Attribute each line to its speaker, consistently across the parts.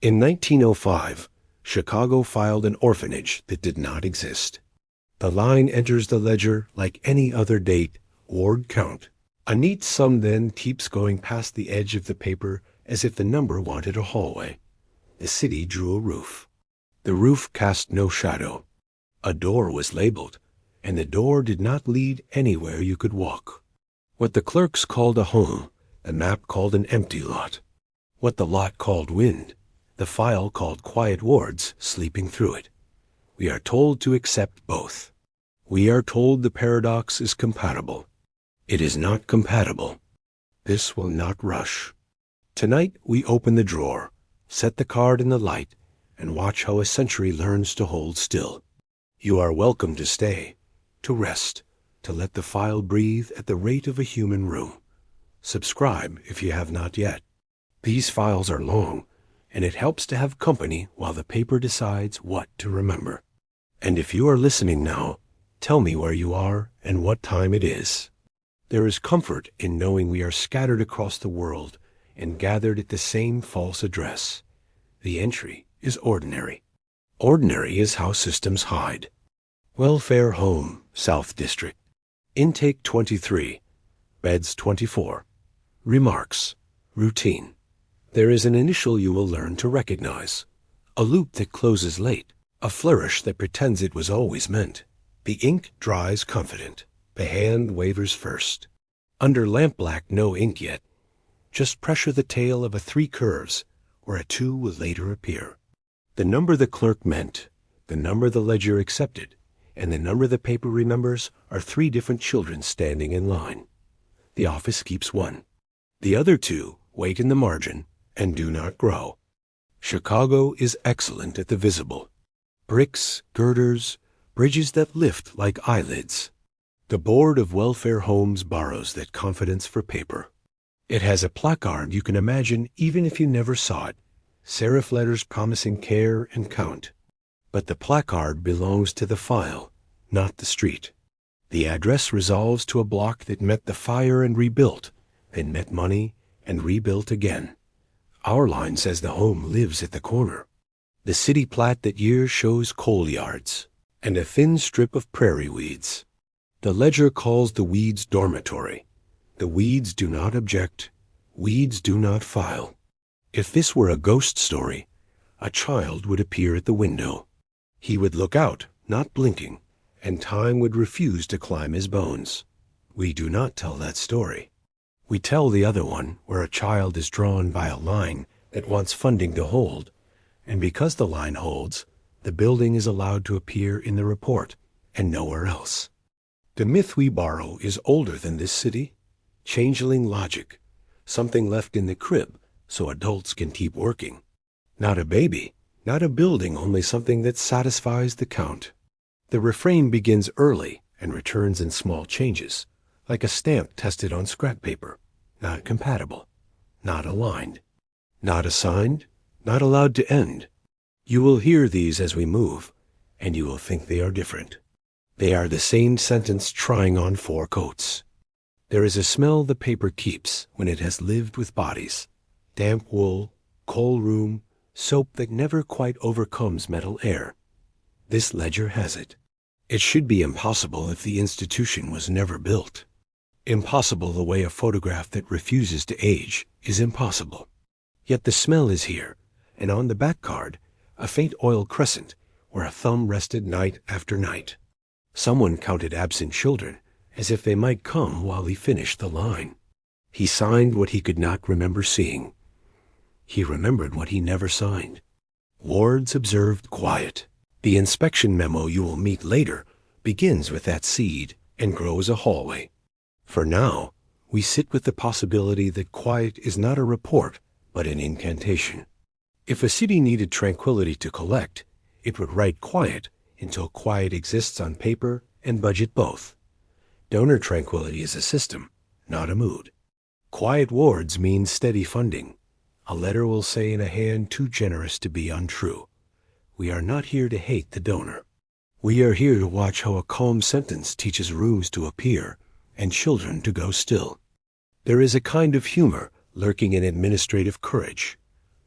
Speaker 1: In 1905, Chicago filed an orphanage that did not exist. The line enters the ledger like any other date, ward count. A neat sum then keeps going past the edge of the paper as if the number wanted a hallway. The city drew a roof. The roof cast no shadow. A door was labeled, and the door did not lead anywhere you could walk. What the clerks called a home, the map called an empty lot. What the lot called wind, the file called quiet wards sleeping through it. We are told to accept both. We are told the paradox is compatible. It is not compatible. This will not rush. Tonight we open the drawer, set the card in the light, and watch how a century learns to hold still. You are welcome to stay, to rest, to let the file breathe at the rate of a human room. Subscribe if you have not yet. These files are long, and it helps to have company while the paper decides what to remember. And if you are listening now, tell me where you are and what time it is. There is comfort in knowing we are scattered across the world and gathered at the same false address. The entry is ordinary. Ordinary is how systems hide. Welfare Home, South District. Intake 23. Beds 24. Remarks. Routine. There is an initial you will learn to recognize. A loop that closes late. A flourish that pretends it was always meant. The ink dries confident. The hand wavers first. Under lampblack, no ink yet. Just pressure the tail of a 3 curves, where a 2 will later appear. The number the clerk meant, the number the ledger accepted, and the number the paper remembers are 3 different children standing in line. The office keeps 1. The other 2 wait in the margin and do not grow. Chicago is excellent at the visible. Bricks, girders, bridges that lift like eyelids. The Board of Welfare Homes borrows that confidence for paper. It has a placard you can imagine even if you never saw it, serif letters promising care and count. But the placard belongs to the file, not the street. The address resolves to a block that met the fire and rebuilt, then met money and rebuilt again. Our line says the home lives at the corner. The city plat that year shows coal yards and a thin strip of prairie weeds. The ledger calls the weeds dormitory. The weeds do not object. Weeds do not file. If this were a ghost story, a child would appear at the window. He would look out, not blinking, and time would refuse to climb his bones. We do not tell that story. We tell the other one where a child is drawn by a line that wants funding to hold, and because the line holds, the building is allowed to appear in the report and nowhere else. The myth we borrow is older than this city. Changeling logic, something left in the crib so adults can keep working. Not a baby, not a building, only something that satisfies the count. The refrain begins early and returns in small changes, like a stamp tested on scrap paper. Not compatible, not aligned, not assigned, not allowed to end. You will hear these as we move, and you will think they are different. They are the same sentence trying on 4 coats. There is a smell the paper keeps when it has lived with bodies. Damp wool, coal room, soap that never quite overcomes metal air. This ledger has it. It should be impossible if the institution was never built. Impossible the way a photograph that refuses to age is impossible. Yet the smell is here, and on the back card, a faint oil crescent where a thumb rested night after night. Someone counted absent children as if they might come while he finished the line. He signed what he could not remember seeing. He remembered what he never signed. Wards observed quiet. The inspection memo you will meet later begins with that seed and grows a hallway. For now, we sit with the possibility that quiet is not a report, but an incantation. If a city needed tranquility to collect, it would write quiet until quiet exists on paper and budget both. Donor tranquility is a system, not a mood. Quiet wards means steady funding. A letter will say in a hand too generous to be untrue. We are not here to hate the donor. We are here to watch how a calm sentence teaches rooms to appear and children to go still. There is a kind of humor lurking in administrative courage.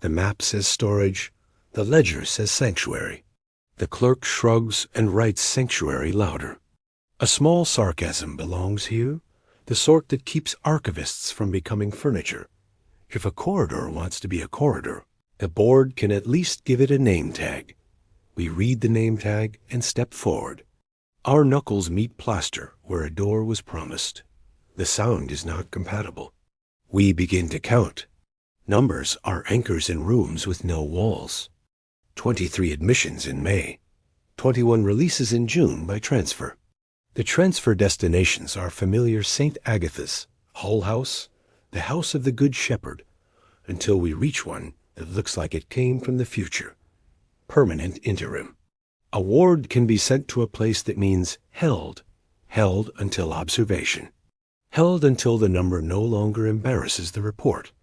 Speaker 1: The map says storage. The ledger says sanctuary. The clerk shrugs and writes sanctuary louder. A small sarcasm belongs here, the sort that keeps archivists from becoming furniture. If a corridor wants to be a corridor, the board can at least give it a name tag. We read the name tag and step forward. Our knuckles meet plaster where a door was promised. The sound is not compatible. We begin to count. Numbers are anchors in rooms with no walls. 23 admissions in May. 21 releases in June by transfer. The transfer destinations are familiar St. Agatha's, Hull House, the House of the Good Shepherd, until we reach one that looks like it came from the future. Permanent interim. A ward can be sent to a place that means held until observation. Held until the number no longer embarrasses the report.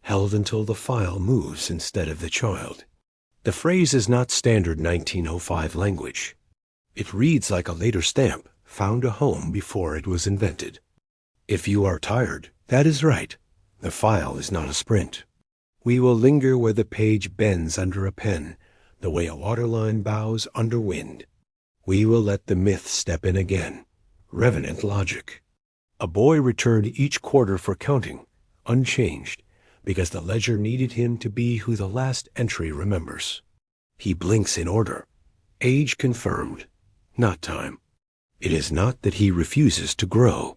Speaker 1: Held until the file moves instead of the child. The phrase is not standard 1905 language. It reads like a later stamp found a home before it was invented. If you are tired, that is right. The file is not a sprint. We will linger where the page bends under a pen, the way a waterline bows under wind. We will let the myth step in again. Revenant logic. A boy returned each quarter for counting, unchanged, because the ledger needed him to be who the last entry remembers. He blinks in order. Age confirmed, not time. It is not that he refuses to grow.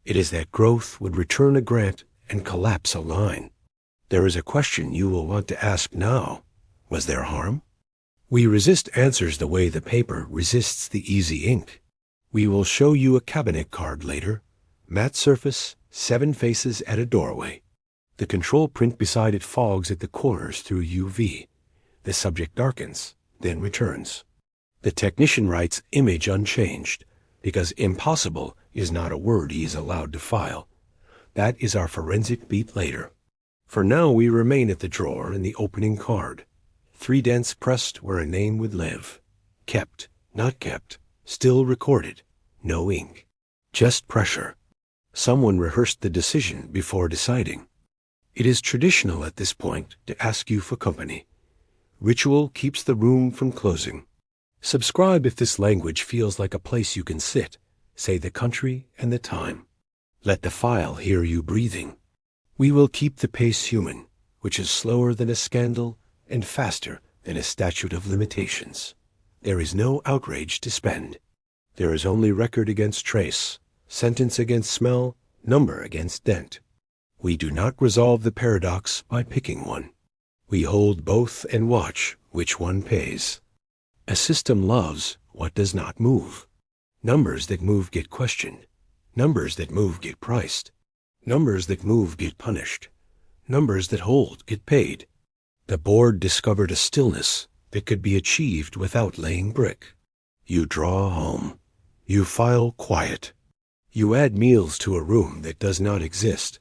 Speaker 1: It is that growth would return a grant and collapse a line. There is a question you will want to ask now. Was there harm? We resist answers the way the paper resists the easy ink. We will show you a cabinet card later. Matte surface, 7 faces at a doorway. The control print beside it fogs at the corners through UV. The subject darkens, then returns. The technician writes image unchanged, because impossible is not a word he is allowed to file. That is our forensic beat later. For now we remain at the drawer in the opening card. 3 dents pressed where a name would live. Kept, not kept, still recorded, no ink. Just pressure. Someone rehearsed the decision before deciding. It is traditional at this point to ask you for company. Ritual keeps the room from closing. Subscribe if this language feels like a place you can sit. Say the country and the time. Let the file hear you breathing. We will keep the pace human, which is slower than a scandal and faster than a statute of limitations. There is no outrage to spend. There is only record against trace, sentence against smell, number against dent. We do not resolve the paradox by picking one. We hold both and watch which one pays. A system loves what does not move. Numbers that move get questioned. Numbers that move get priced. Numbers that move get punished. Numbers that hold get paid. The board discovered a stillness that could be achieved without laying brick. You draw home. You file quiet. You add meals to a room that does not exist,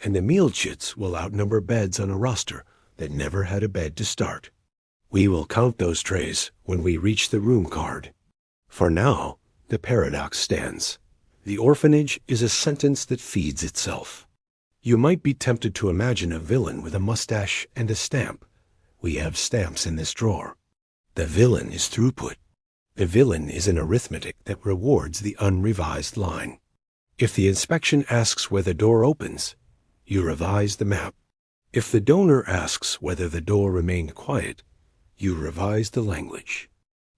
Speaker 1: and the meal chits will outnumber beds on a roster that never had a bed to start. We will count those trays when we reach the room card. For now, the paradox stands. The orphanage is a sentence that feeds itself. You might be tempted to imagine a villain with a mustache and a stamp. We have stamps in this drawer. The villain is throughput. The villain is an arithmetic that rewards the unrevised line. If the inspection asks where the door opens, you revise the map. If the donor asks whether the door remained quiet, you revise the language.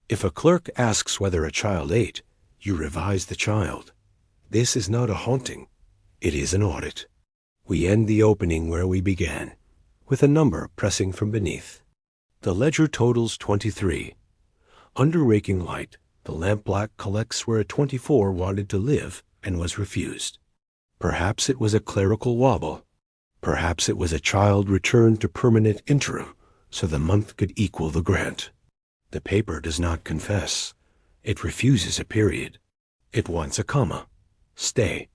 Speaker 1: If a clerk asks whether a child ate, you revise the child. This is not a haunting. It is an audit. We end the opening where we began, with a number pressing from beneath. The ledger totals 23. Under raking light, the lampblack collects where a 24 wanted to live and was refused. Perhaps it was a clerical wobble. Perhaps it was a child returned to permanent interim so the month could equal the grant. The paper does not confess. It refuses a period. It wants a comma. Stay.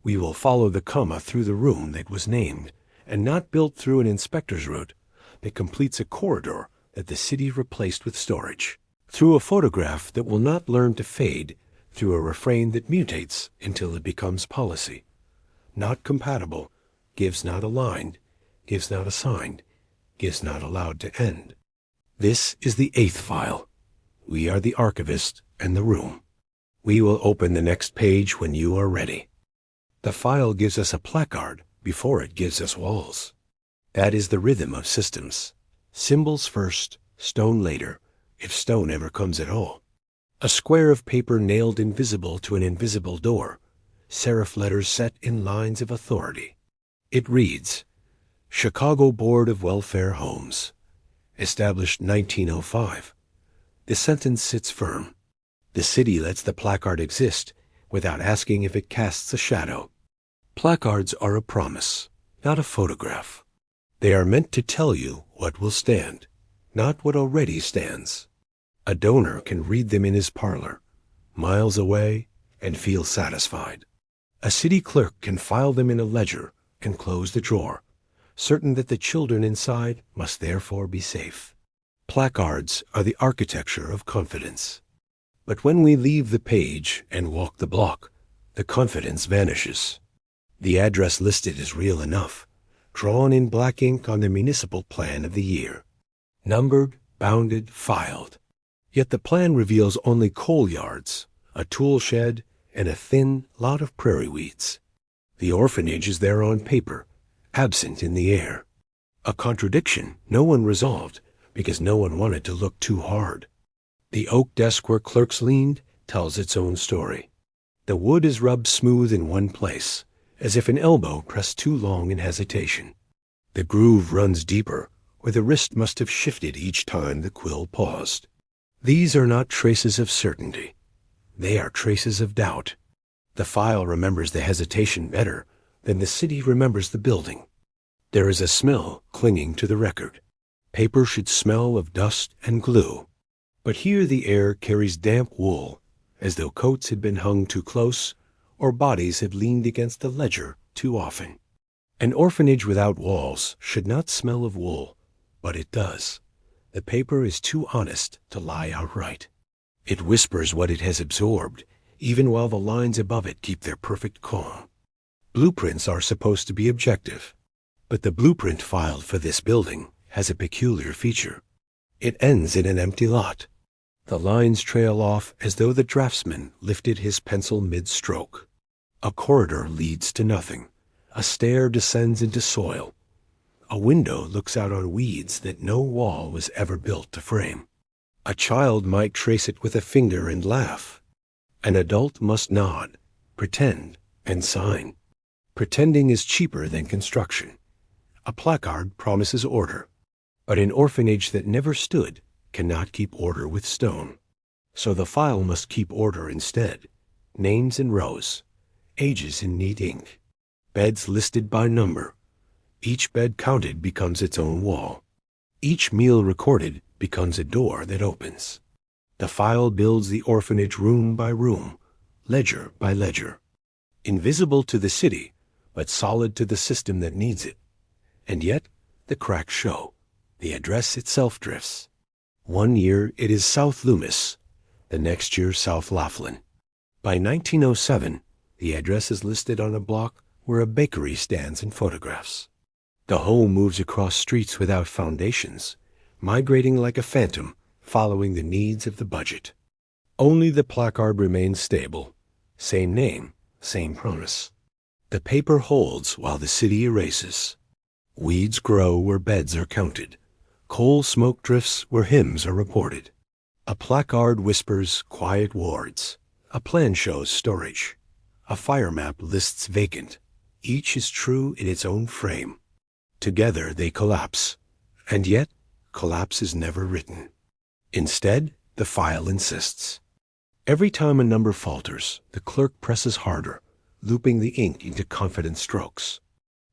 Speaker 1: We will follow the comma through the room that was named, and not built through an inspector's route that completes a corridor that the city replaced with storage, through a photograph that will not learn to fade, through a refrain that mutates until it becomes policy. Not compatible, gives not aligned, gives not assigned, is not allowed to end. This is the 8th file. We are the archivist and the room. We will open the next page when you are ready. The file gives us a placard before it gives us walls. That is the rhythm of systems. Symbols first, stone later, if stone ever comes at all. A square of paper nailed invisible to an invisible door, serif letters set in lines of authority. It reads, Chicago Board of Welfare Homes, established 1905. The sentence sits firm. The city lets the placard exist without asking if it casts a shadow. Placards are a promise, not a photograph. They are meant to tell you what will stand, not what already stands. A donor can read them in his parlor, miles away, and feel satisfied. A city clerk can file them in a ledger and close the drawer, certain that the children inside must therefore be safe. Placards are the architecture of confidence. But when we leave the page and walk the block, the confidence vanishes. The address listed is real enough, drawn in black ink on the municipal plan of the year. Numbered, bounded, filed. Yet the plan reveals only coal yards, a tool shed, and a thin lot of prairie weeds. The orphanage is there on paper, absent in the air. A contradiction no one resolved because no one wanted to look too hard. The oak desk where clerks leaned tells its own story. The wood is rubbed smooth in one place, as if an elbow pressed too long in hesitation. The groove runs deeper, where the wrist must have shifted each time the quill paused. These are not traces of certainty. They are traces of doubt. The file remembers the hesitation better than the city remembers the building. There is a smell clinging to the record. Paper should smell of dust and glue. But here the air carries damp wool, as though coats had been hung too close or bodies had leaned against the ledger too often. An orphanage without walls should not smell of wool, but it does. The paper is too honest to lie outright. It whispers what it has absorbed, even while the lines above it keep their perfect calm. Blueprints are supposed to be objective, but the blueprint filed for this building has a peculiar feature. It ends in an empty lot. The lines trail off as though the draftsman lifted his pencil mid-stroke. A corridor leads to nothing. A stair descends into soil. A window looks out on weeds that no wall was ever built to frame. A child might trace it with a finger and laugh. An adult must nod, pretend, and sign. Pretending is cheaper than construction. A placard promises order, but an orphanage that never stood cannot keep order with stone. So the file must keep order instead. Names in rows, ages in neat ink, beds listed by number. Each bed counted becomes its own wall. Each meal recorded becomes a door that opens. The file builds the orphanage room by room, ledger by ledger. Invisible to the city, but solid to the system that needs it. And yet, the cracks show. The address itself drifts. One year it is South Loomis, the next year South Laughlin. By 1907, the address is listed on a block where a bakery stands in photographs. The home moves across streets without foundations, migrating like a phantom, following the needs of the budget. Only the placard remains stable. Same name, same promise. The paper holds while the city erases. Weeds grow where beds are counted. Coal smoke drifts where hymns are reported. A placard whispers quiet wards. A plan shows storage. A fire map lists vacant. Each is true in its own frame. Together they collapse. And yet, collapse is never written. Instead, the file insists. Every time a number falters, the clerk presses harder, looping the ink into confident strokes.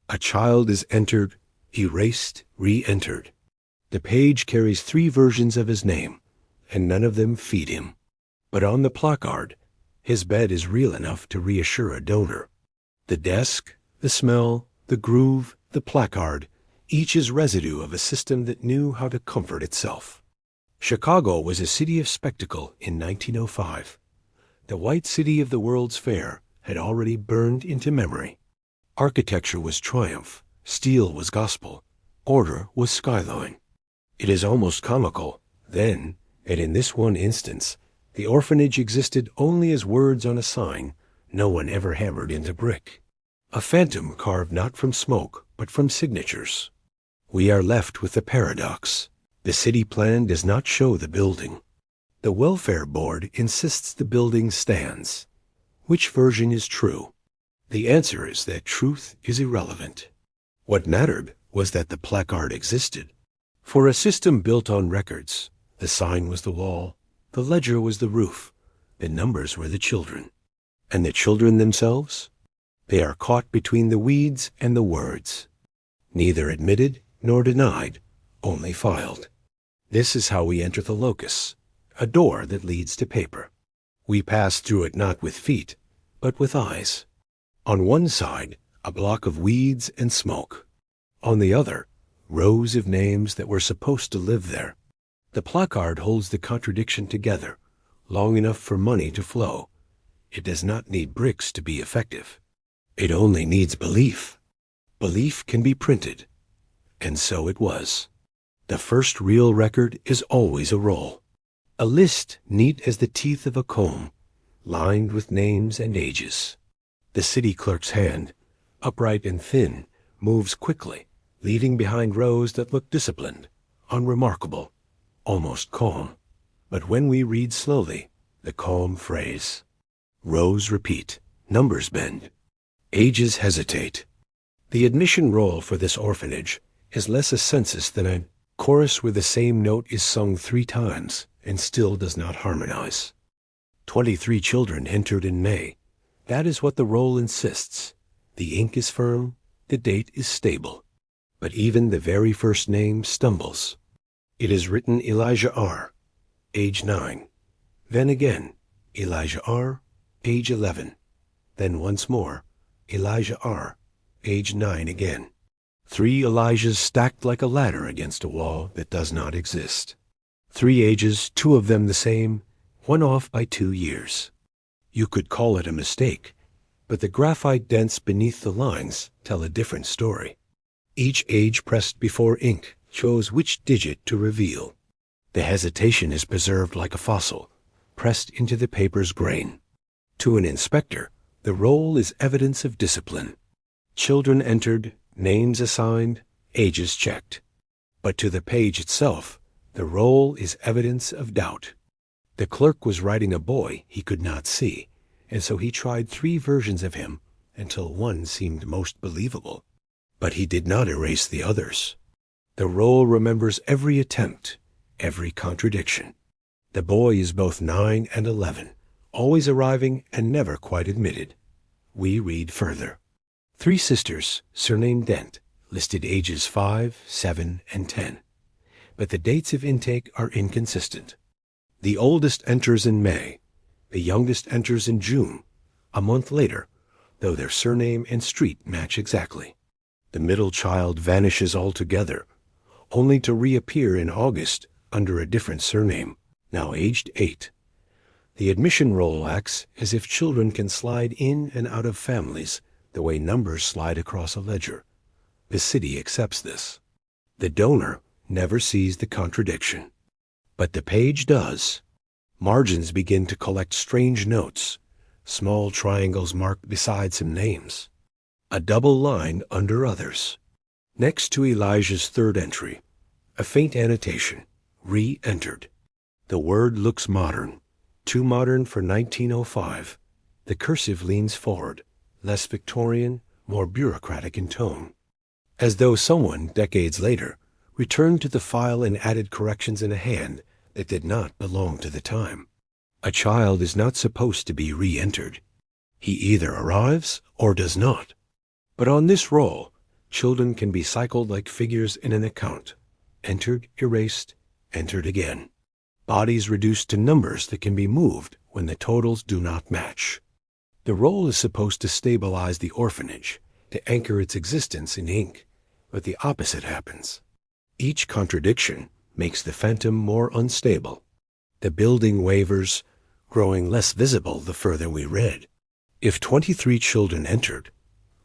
Speaker 1: A child is entered, erased, re-entered. The page carries 3 versions of his name, and none of them feed him. But on the placard, his bed is real enough to reassure a donor. The desk, the smell, the groove, the placard, each is residue of a system that knew how to comfort itself. Chicago was a city of spectacle in 1905. The white city of the World's Fair had already burned into memory. Architecture was triumph, steel was gospel, order was skyline. It is almost comical. Then, and in this one instance, the orphanage existed only as words on a sign no one ever hammered into brick. A phantom carved not from smoke, but from signatures. We are left with the paradox. The city plan does not show the building. The welfare board insists the building stands. Which version is true? The answer is that truth is irrelevant. What mattered was that the placard existed. For a system built on records, the sign was the wall, the ledger was the roof, the numbers were the children. And the children themselves? They are caught between the weeds and the words. Neither admitted nor denied, only filed. This is how we enter the locus, a door that leads to paper. We pass through it not with feet, but with eyes. On one side, a block of weeds and smoke. On the other, rows of names that were supposed to live there. The placard holds the contradiction together, long enough for money to flow. It does not need bricks to be effective. It only needs belief. Belief can be printed. And so it was. The first real record is always a roll. A list neat as the teeth of a comb, lined with names and ages. The city clerk's hand, upright and thin, moves quickly, leaving behind rows that look disciplined, unremarkable, almost calm. But when we read slowly, the calm frays. Rows repeat, numbers bend, ages hesitate. The admission roll for this orphanage is less a census than a chorus where the same note is sung 3 times and still does not harmonize. 23 children entered in May. That is what the roll insists. The ink is firm, the date is stable. But even the very first name stumbles. It is written Elijah R., age 9. Then again, Elijah R., age 11. Then once more, Elijah R., age 9 again. 3 Elijahs stacked like a ladder against a wall that does not exist. 3 ages, 2 of them the same, one off by 2 years. You could call it a mistake, but the graphite dents beneath the lines tell a different story. Each age pressed before ink chose which digit to reveal. The hesitation is preserved like a fossil, pressed into the paper's grain. To an inspector, the roll is evidence of discipline. Children entered, names assigned, ages checked. But to the page itself, the roll is evidence of doubt. The clerk was writing a boy he could not see, and so he tried 3 versions of him until one seemed most believable. But he did not erase the others. The roll remembers every attempt, every contradiction. The boy is both 9 and 11, always arriving and never quite admitted. We read further. 3 sisters, surnamed Dent, listed ages 5, 7, and 10. But the dates of intake are inconsistent. The oldest enters in May. The youngest enters in June, a month later, though their surname and street match exactly. The middle child vanishes altogether, only to reappear in August under a different surname, now aged 8. The admission roll acts as if children can slide in and out of families the way numbers slide across a ledger. The city accepts this. The donor never sees the contradiction. But the page does. Margins begin to collect strange notes, small triangles marked beside some names, a double line under others. Next to Elijah's 3rd entry, a faint annotation, re-entered. The word looks modern, too modern for 1905. The cursive leans forward, less Victorian, more bureaucratic in tone, as though someone, decades later, returned to the file and added corrections in a hand that did not belong to the time. A child is not supposed to be re-entered. He either arrives or does not. But on this roll, children can be cycled like figures in an account. Entered, erased, entered again. Bodies reduced to numbers that can be moved when the totals do not match. The roll is supposed to stabilize the orphanage, to anchor its existence in ink, but the opposite happens. Each contradiction makes the phantom more unstable. The building wavers, growing less visible the further we read. If 23 children entered,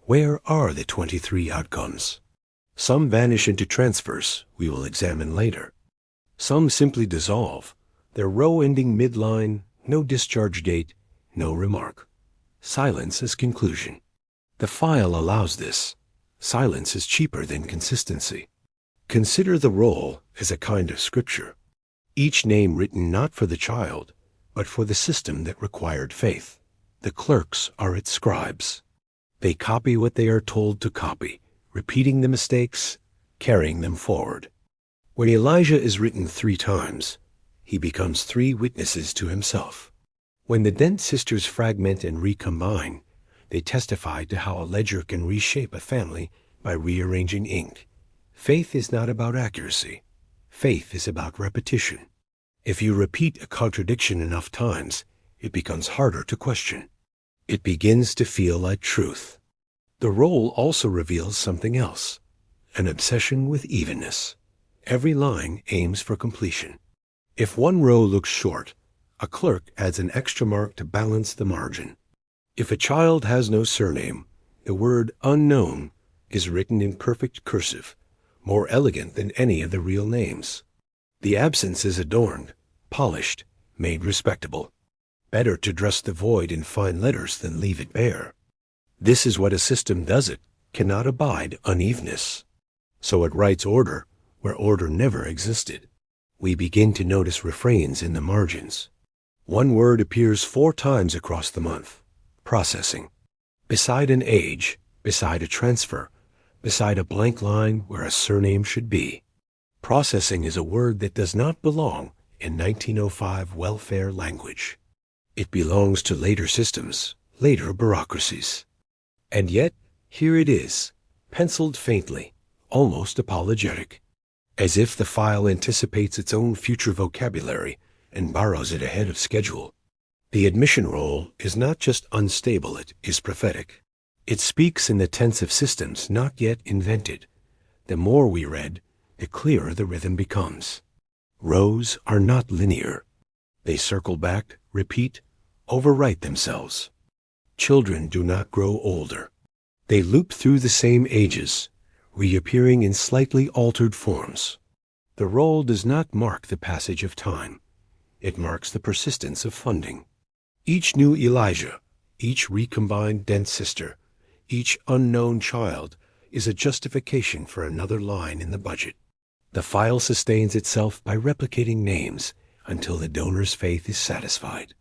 Speaker 1: where are the 23 outcomes? Some vanish into transfers we will examine later. Some simply dissolve, their row ending midline, no discharge date, no remark. Silence as conclusion. The file allows this. Silence is cheaper than consistency. Consider the roll as a kind of scripture. Each name written not for the child, but for the system that required faith. The clerks are its scribes. They copy what they are told to copy, repeating the mistakes, carrying them forward. When Elijah is written 3 times, he becomes 3 witnesses to himself. When the Dent sisters fragment and recombine, they testify to how a ledger can reshape a family by rearranging ink. Faith is not about accuracy. Faith is about repetition. If you repeat a contradiction enough times, it becomes harder to question. It begins to feel like truth. The roll also reveals something else, an obsession with evenness. Every line aims for completion. If one row looks short, a clerk adds an extra mark to balance the margin. If a child has no surname, the word unknown is written in perfect cursive, more elegant than any of the real names. The absence is adorned, polished, made respectable. Better to dress the void in fine letters than leave it bare. This is what a system does. It cannot abide unevenness. So it writes order where order never existed. We begin to notice refrains in the margins. One word appears 4 times across the month. Processing. Beside an age, beside a transfer, beside a blank line where a surname should be. Processing is a word that does not belong in 1905 welfare language. It belongs to later systems, later bureaucracies. And yet, here it is, penciled faintly, almost apologetic, as if the file anticipates its own future vocabulary and borrows it ahead of schedule. The admission roll is not just unstable, it is prophetic. It speaks in the tense of systems not yet invented. The more we read, the clearer the rhythm becomes. Rows are not linear. They circle back, repeat, overwrite themselves. Children do not grow older. They loop through the same ages, reappearing in slightly altered forms. The roll does not mark the passage of time. It marks the persistence of funding. Each new Elijah, each recombined Dent sister, each unknown child is a justification for another line in the budget. The file sustains itself by replicating names until the donor's faith is satisfied.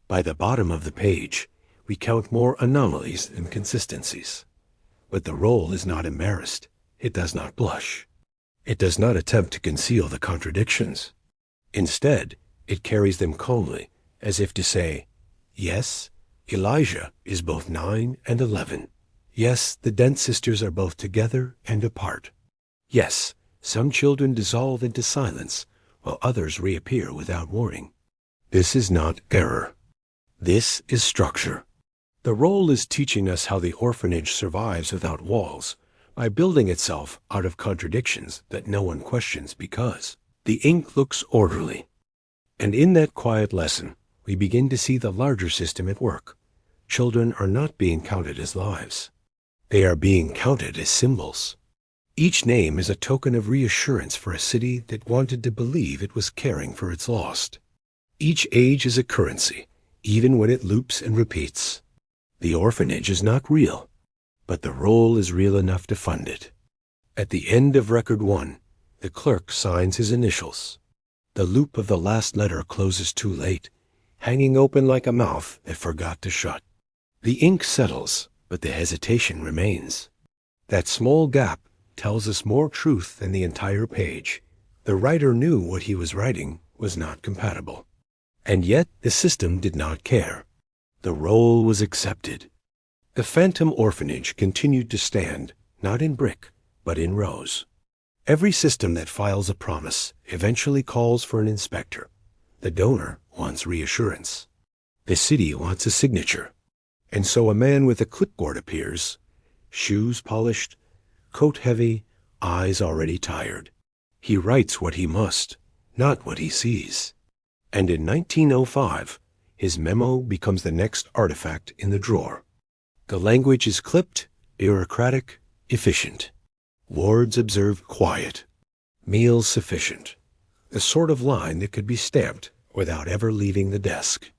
Speaker 1: By the bottom of the page, we count more anomalies than consistencies. But the roll is not embarrassed. It does not blush. It does not attempt to conceal the contradictions. Instead, it carries them calmly, as if to say, yes, Elijah is both 9 and 11. Yes, the Dent sisters are both together and apart. Yes, some children dissolve into silence, while others reappear without warning. This is not error. This is structure. The roll is teaching us how the orphanage survives without walls, by building itself out of contradictions that no one questions because the ink looks orderly. And in that quiet lesson, we begin to see the larger system at work. Children are not being counted as lives. They are being counted as symbols. Each name is a token of reassurance for a city that wanted to believe it was caring for its lost. Each age is a currency, even when it loops and repeats. The orphanage is not real, but the roll is real enough to fund it. At the end of Record 1, the clerk signs his initials. The loop of the last letter closes too late, hanging open like a mouth that forgot to shut. The ink settles, but the hesitation remains. That small gap tells us more truth than the entire page. The writer knew what he was writing was not compatible. And yet the system did not care. The roll was accepted. The phantom orphanage continued to stand, not in brick, but in rows. Every system that files a promise eventually calls for an inspector. The donor wants reassurance. The city wants a signature. And so a man with a clipboard appears, shoes polished, coat heavy, eyes already tired. He writes what he must, not what he sees. And in 1905, his memo becomes the next artifact in the drawer. The language is clipped, bureaucratic, efficient. Wards observed quiet. Meals sufficient. The sort of line that could be stamped without ever leaving the desk.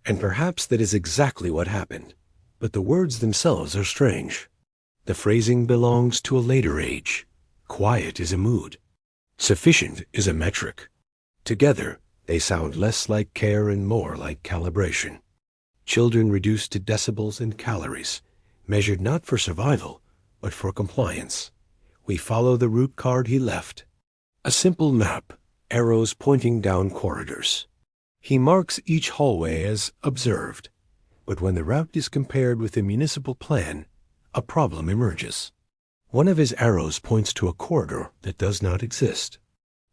Speaker 1: And perhaps that is exactly what happened. But the words themselves are strange. The phrasing belongs to a later age. Quiet is a mood. Sufficient is a metric. Together, they sound less like care and more like calibration. Children reduced to decibels and calories, measured not for survival, but for compliance. We follow the route card he left. A simple map, arrows pointing down corridors. He marks each hallway as observed. But when the route is compared with the municipal plan, a problem emerges. One of his arrows points to a corridor that does not exist.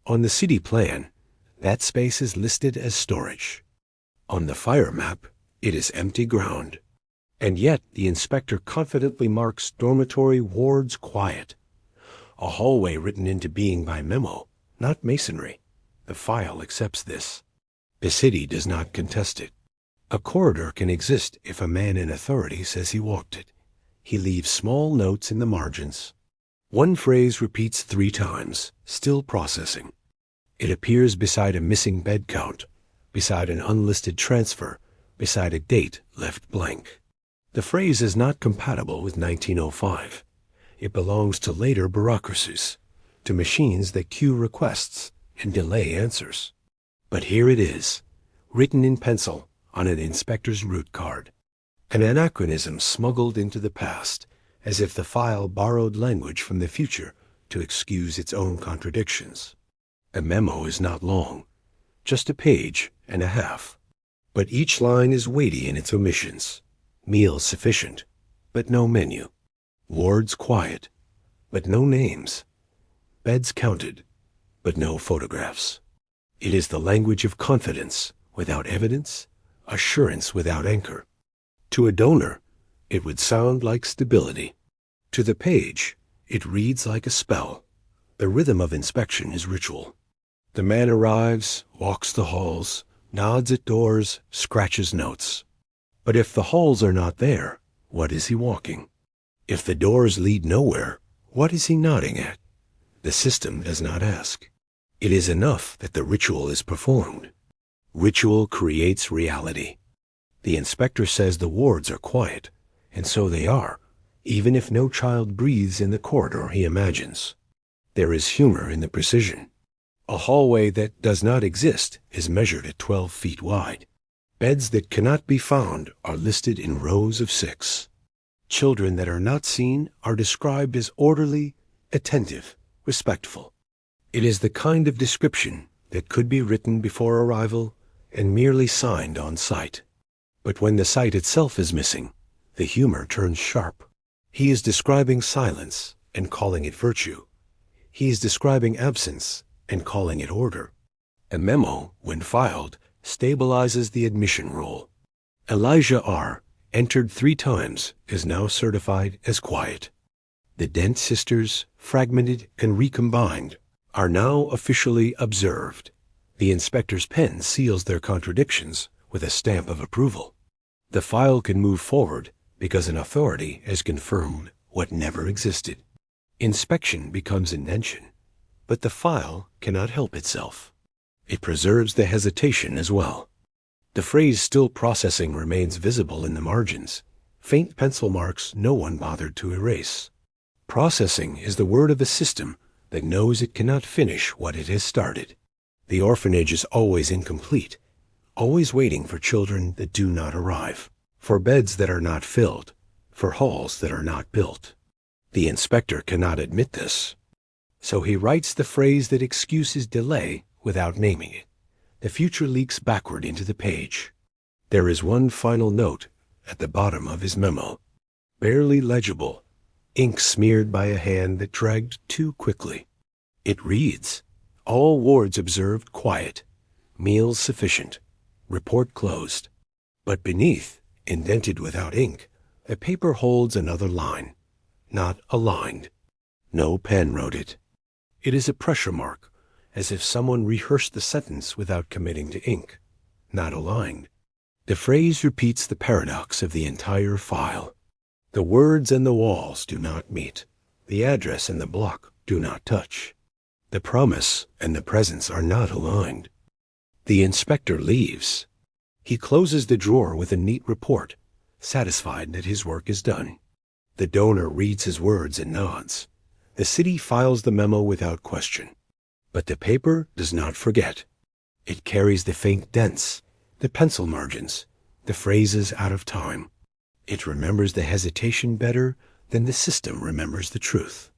Speaker 1: On the city plan, that space is listed as storage. On the fire map, it is empty ground. And yet the inspector confidently marks dormitory wards quiet. A hallway written into being by memo, not masonry. The file accepts this. The city does not contest it. A corridor can exist if a man in authority says he walked it. He leaves small notes in the margins. One phrase repeats 3 times, still processing. It appears beside a missing bed count, beside an unlisted transfer, beside a date left blank. The phrase is not compatible with 1905. It belongs to later bureaucracies, to machines that queue requests and delay answers. But here it is, written in pencil on an inspector's route card. An anachronism smuggled into the past, as if the file borrowed language from the future to excuse its own contradictions. A memo is not long, just a page and a half. But each line is weighty in its omissions. Meals sufficient, but no menu. Wards quiet, but no names. Beds counted, but no photographs. It is the language of confidence without evidence, assurance without anchor. To a donor, it would sound like stability. To the page, it reads like a spell. The rhythm of inspection is ritual. The man arrives, walks the halls, nods at doors, scratches notes. But if the halls are not there, what is he walking? If the doors lead nowhere, what is he nodding at? The system does not ask. It is enough that the ritual is performed. Ritual creates reality. The inspector says the wards are quiet, and so they are, even if no child breathes in the corridor he imagines. There is humor in the precision. A hallway that does not exist is measured at 12 feet wide. Beds that cannot be found are listed in rows of 6. Children that are not seen are described as orderly, attentive, respectful. It is the kind of description that could be written before arrival and merely signed on sight. But when the sight itself is missing, the humor turns sharp. He is describing silence and calling it virtue. He is describing absence and calling it order. A memo, when filed, stabilizes the admission roll. Elijah R., entered 3 times, is now certified as quiet. The Dent sisters, fragmented and recombined, are now officially observed. The inspector's pen seals their contradictions with a stamp of approval. The file can move forward because an authority has confirmed what never existed. Inspection becomes invention, but the file cannot help itself. It preserves the hesitation as well. The phrase "still processing" remains visible in the margins, faint pencil marks no one bothered to erase. Processing is the word of a system that knows it cannot finish what it has started. The orphanage is always incomplete, always waiting for children that do not arrive, for beds that are not filled, for halls that are not built. The inspector cannot admit this. So he writes the phrase that excuses delay without naming it. The future leaks backward into the page. There is one final note at the bottom of his memo. Barely legible, ink smeared by a hand that dragged too quickly. It reads, "All wards observed quiet. Meals sufficient. Report closed." But beneath, indented without ink, the paper holds another line. Not aligned. No pen wrote it. It is a pressure mark, as if someone rehearsed the sentence without committing to ink. Not aligned. The phrase repeats the paradox of the entire file. The words and the walls do not meet. The address and the block do not touch. The promise and the presence are not aligned. The inspector leaves. He closes the drawer with a neat report, satisfied that his work is done. The donor reads his words and nods. The city files the memo without question. But the paper does not forget. It carries the faint dents, the pencil margins, the phrases out of time. It remembers the hesitation better than the system remembers the truth.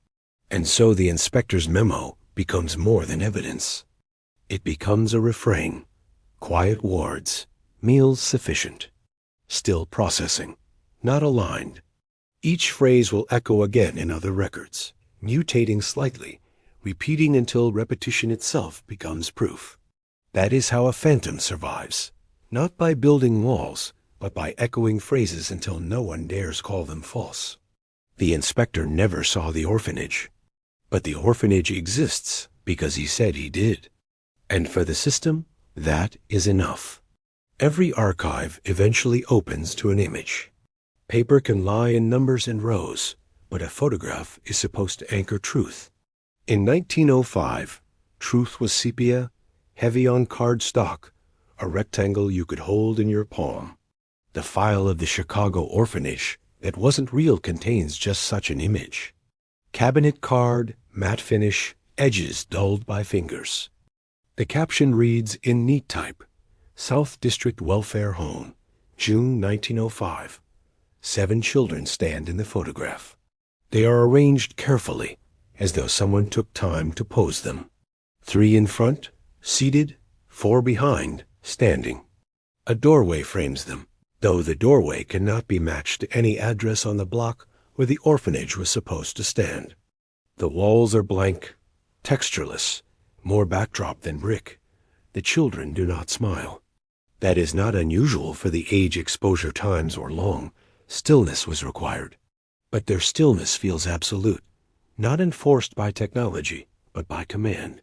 Speaker 1: And so the inspector's memo becomes more than evidence. It becomes a refrain. Quiet wards, meals sufficient. Still processing, not aligned. Each phrase will echo again in other records, mutating slightly, repeating until repetition itself becomes proof. That is how a phantom survives, not by building walls, but by echoing phrases until no one dares call them false. The inspector never saw the orphanage, but the orphanage exists because he said he did. And for the system, that is enough. Every archive eventually opens to an image. Paper can lie in numbers and rows, but a photograph is supposed to anchor truth. In 1905, truth was sepia, heavy on card stock, a rectangle you could hold in your palm. The file of the Chicago Orphanage That Wasn't Real contains just such an image. Cabinet card, matte finish, edges dulled by fingers. The caption reads in neat type, South District Welfare Home, June 1905. 7 children stand in the photograph. They are arranged carefully, as though someone took time to pose them. 3 in front, seated, 4 behind, standing. A doorway frames them, though the doorway cannot be matched to any address on the block where the orphanage was supposed to stand. The walls are blank, textureless, more backdrop than brick. The children do not smile. That is not unusual for the age exposure times or long. Stillness was required. But their stillness feels absolute, not enforced by technology, but by command.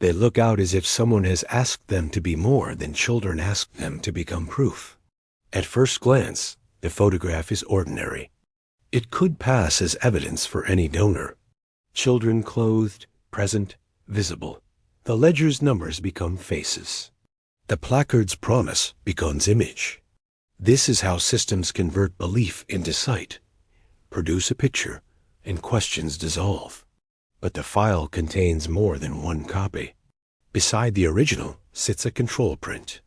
Speaker 1: They look out as if someone has asked them to be more than children ask them to become proof. At first glance, the photograph is ordinary. It could pass as evidence for any donor. Children clothed, present, visible. The ledger's numbers become faces. The placard's promise becomes image. This is how systems convert belief into sight. Produce a picture, and questions dissolve. But the file contains more than one copy. Beside the original sits a control print.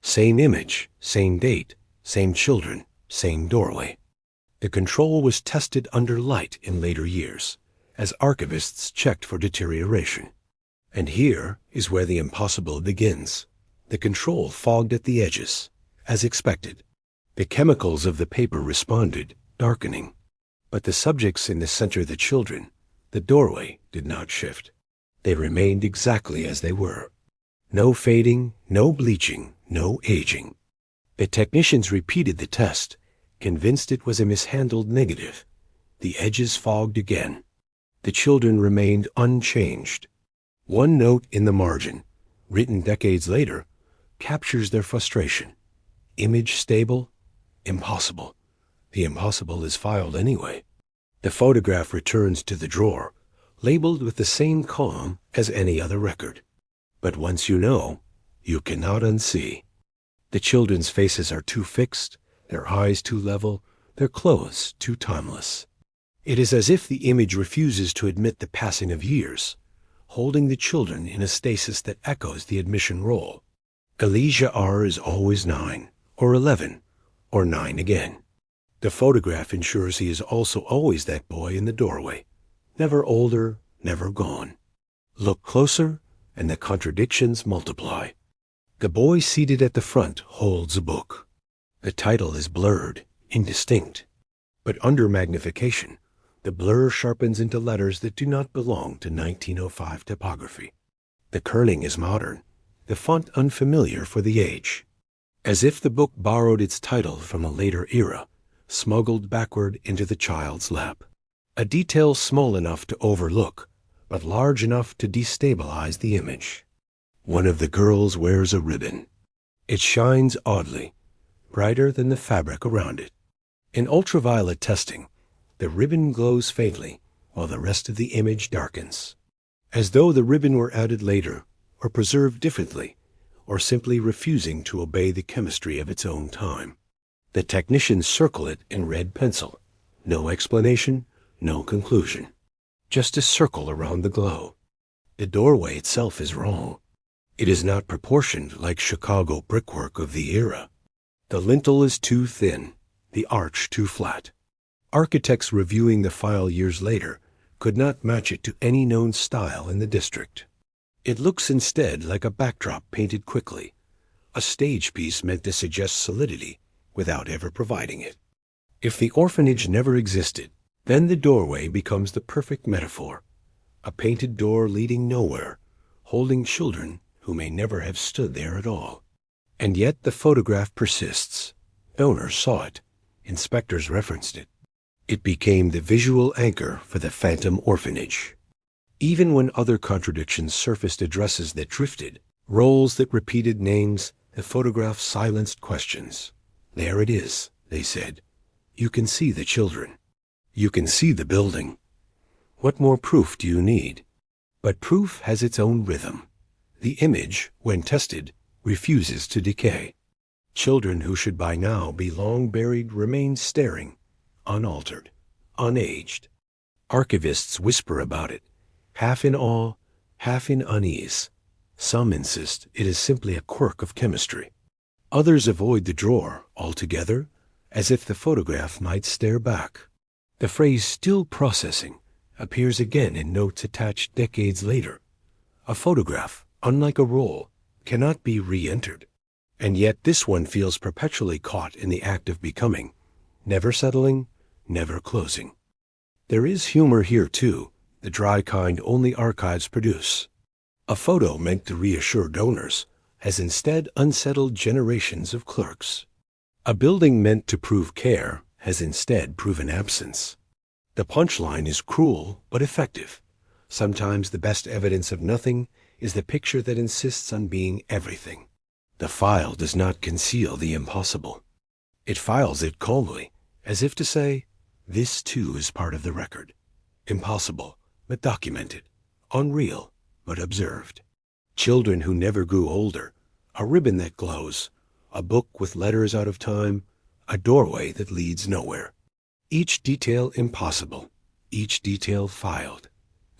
Speaker 1: Same image, same date, same children, same doorway. The control was tested under light in later years, as archivists checked for deterioration. And here is where the impossible begins. The control fogged at the edges, as expected. The chemicals of the paper responded, darkening. But the subjects in the center, the children, the doorway, did not shift. They remained exactly as they were. No fading, no bleaching, no aging. The technicians repeated the test, convinced it was a mishandled negative. The edges fogged again. The children remained unchanged. One note in the margin, written decades later, captures their frustration. Image stable? Impossible. The impossible is filed anyway. The photograph returns to the drawer, labeled with the same calm as any other record. But once you know, you cannot unsee. The children's faces are too fixed, their eyes too level, their clothes too timeless. It is as if the image refuses to admit the passing of years, holding the children in a stasis that echoes the admission roll. Elijah R. is always 9, or 11, or 9 again. The photograph ensures he is also always that boy in the doorway, never older, never gone. Look closer, and the contradictions multiply. The boy seated at the front holds a book. The title is blurred, indistinct. But under magnification, the blur sharpens into letters that do not belong to 1905 typography. The kerning is modern, the font unfamiliar for the age. As if the book borrowed its title from a later era, smuggled backward into the child's lap. A detail small enough to overlook, but large enough to destabilize the image. One of the girls wears a ribbon. It shines oddly, brighter than the fabric around it. In ultraviolet testing, the ribbon glows faintly, while the rest of the image darkens, as though the ribbon were added later, or preserved differently, or simply refusing to obey the chemistry of its own time. The technicians circle it in red pencil. No explanation, no conclusion. Just a circle around the glow. The doorway itself is wrong. It is not proportioned like Chicago brickwork of the era. The lintel is too thin, the arch too flat. Architects reviewing the file years later could not match it to any known style in the district. It looks instead like a backdrop painted quickly, a stage piece meant to suggest solidity without ever providing it. If the orphanage never existed, then the doorway becomes the perfect metaphor, a painted door leading nowhere, holding children who may never have stood there at all. And yet the photograph persists. Donors saw it. Inspectors referenced it. It became the visual anchor for the phantom orphanage. Even when other contradictions surfaced, addresses that drifted, roles that repeated names, the photograph silenced questions. There it is, they said. You can see the children. You can see the building. What more proof do you need? But proof has its own rhythm. The image, when tested, refuses to decay. Children who should by now be long buried remain staring, unaltered, unaged. Archivists whisper about it, half in awe, half in unease. Some insist it is simply a quirk of chemistry. Others avoid the drawer altogether, as if the photograph might stare back. The phrase "still processing" appears again in notes attached decades later. A photograph, unlike a roll, cannot be re-entered. And yet this one feels perpetually caught in the act of becoming, never settling, never closing. There is humor here too, the dry kind only archives produce. A photo meant to reassure donors has instead unsettled generations of clerks. A building meant to prove care has instead proven absence. The punchline is cruel but effective. Sometimes the best evidence of nothing is the picture that insists on being everything. The file does not conceal the impossible. It files it calmly, as if to say, this too is part of the record. Impossible, but documented. Unreal, but observed. Children who never grew older. A ribbon that glows. A book with letters out of time. A doorway that leads nowhere. Each detail impossible. Each detail filed.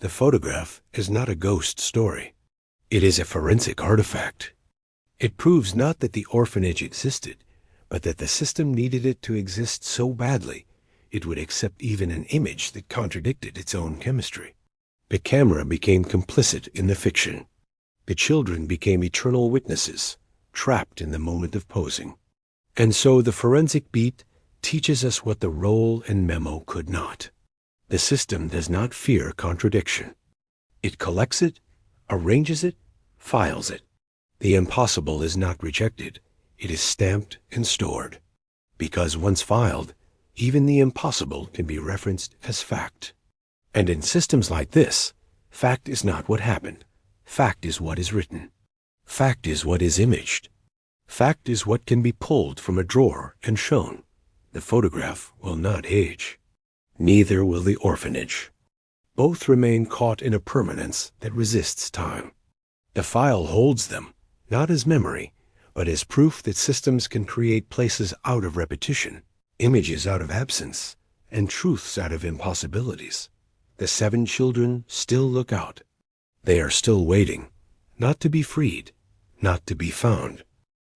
Speaker 1: The photograph is not a ghost story. It is a forensic artifact. It proves not that the orphanage existed, but that the system needed it to exist so badly it would accept even an image that contradicted its own chemistry. The camera became complicit in the fiction. The children became eternal witnesses, trapped in the moment of posing. And so the forensic beat teaches us what the roll and memo could not. The system does not fear contradiction. It collects it, arranges it, files it. The impossible is not rejected. It is stamped and stored. Because once filed, even the impossible can be referenced as fact. And in systems like this, fact is not what happened. Fact is what is written. Fact is what is imaged. Fact is what can be pulled from a drawer and shown. The photograph will not age. Neither will the orphanage. Both remain caught in a permanence that resists time. The file holds them, not as memory, but as proof that systems can create places out of repetition, images out of absence, and truths out of impossibilities. The 7 children still look out. They are still waiting, not to be freed, not to be found,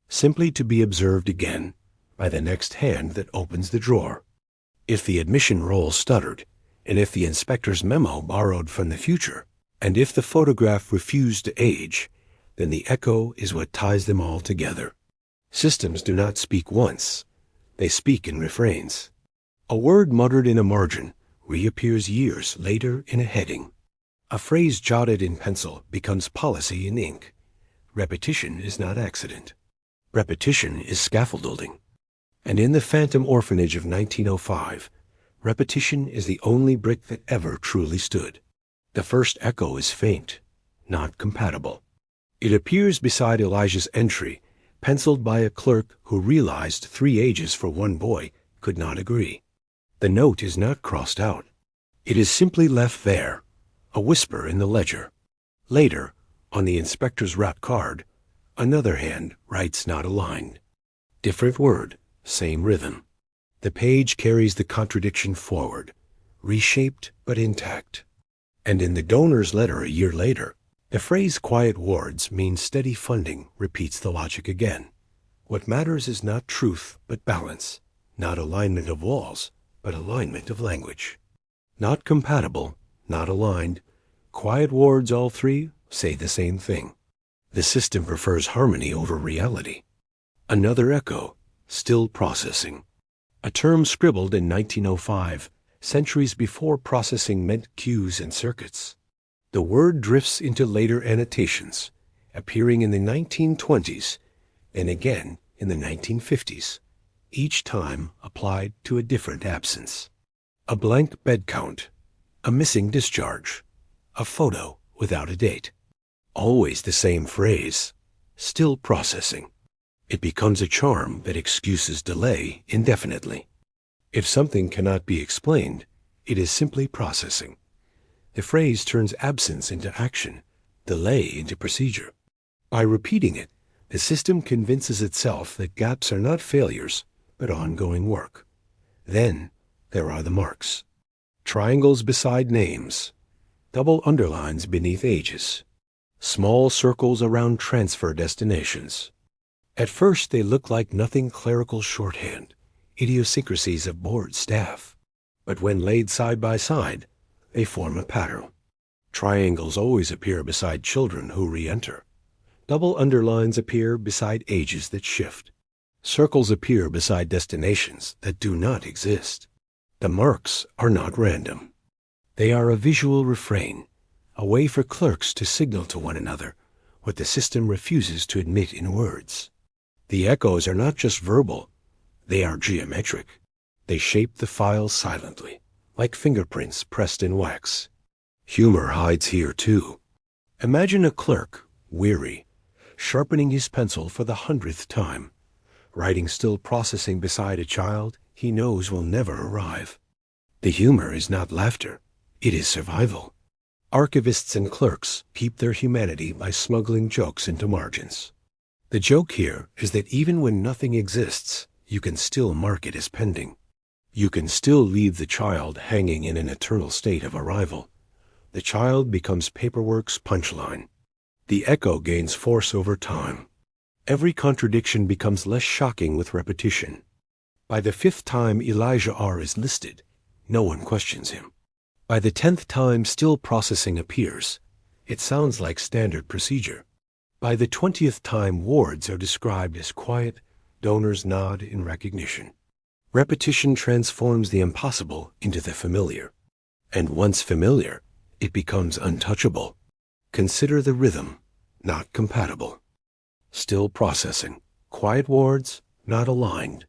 Speaker 1: simply to be observed again by the next hand that opens the drawer. If the admission roll stuttered, and if the inspector's memo borrowed from the future, and if the photograph refused to age, then the echo is what ties them all together. Systems do not speak once. They speak in refrains. A word muttered in a margin reappears years later in a heading. A phrase jotted in pencil becomes policy in ink. Repetition is not accident. Repetition is scaffolding. And in the phantom orphanage of 1905, repetition is the only brick that ever truly stood. The first echo is faint, not compatible. It appears beside Elijah's entry, penciled by a clerk who realized 3 ages for one boy could not agree. The note is not crossed out. It is simply left there, a whisper in the ledger. Later, on the inspector's wrapped card, another hand writes not aligned. Different word, same rhythm. The page carries the contradiction forward, reshaped but intact. And in the donor's letter a year later, the phrase quiet wards means steady funding repeats the logic again. What matters is not truth but balance, not alignment of walls, but alignment of language. Not compatible, not aligned. Quiet wards, all three, say the same thing. The system prefers harmony over reality. Another echo, still processing. A term scribbled in 1905, centuries before processing meant cues and circuits. The word drifts into later annotations, appearing in the 1920s and again in the 1950s, each time applied to a different absence. A blank bed count, a missing discharge, a photo without a date. Always the same phrase, still processing. It becomes a charm that excuses delay indefinitely. If something cannot be explained, it is simply processing. The phrase turns absence into action, delay into procedure. By repeating it, the system convinces itself that gaps are not failures, but ongoing work. Then there are the marks. Triangles beside names, double underlines beneath ages, small circles around transfer destinations. At first they look like nothing clerical shorthand, idiosyncrasies of board staff. But when laid side by side, they form a pattern. Triangles always appear beside children who re-enter. Double underlines appear beside ages that shift. Circles appear beside destinations that do not exist. The marks are not random. They are a visual refrain, a way for clerks to signal to one another what the system refuses to admit in words. The echoes are not just verbal, they are geometric. They shape the file silently, like fingerprints pressed in wax. Humor hides here too. Imagine a clerk, weary, sharpening his pencil for the 100th time, writing still processing beside a child he knows will never arrive. The humor is not laughter, it is survival. Archivists and clerks keep their humanity by smuggling jokes into margins. The joke here is that even when nothing exists, you can still mark it as pending. You can still leave the child hanging in an eternal state of arrival. The child becomes paperwork's punchline. The echo gains force over time. Every contradiction becomes less shocking with repetition. By the 5th time Elijah R. is listed, no one questions him. By the 10th time still processing appears, it sounds like standard procedure. By the 20th time wards are described as quiet, donors nod in recognition. Repetition transforms the impossible into the familiar. And once familiar, it becomes untouchable. Consider the rhythm, not compatible. Still processing, quiet wards, not aligned.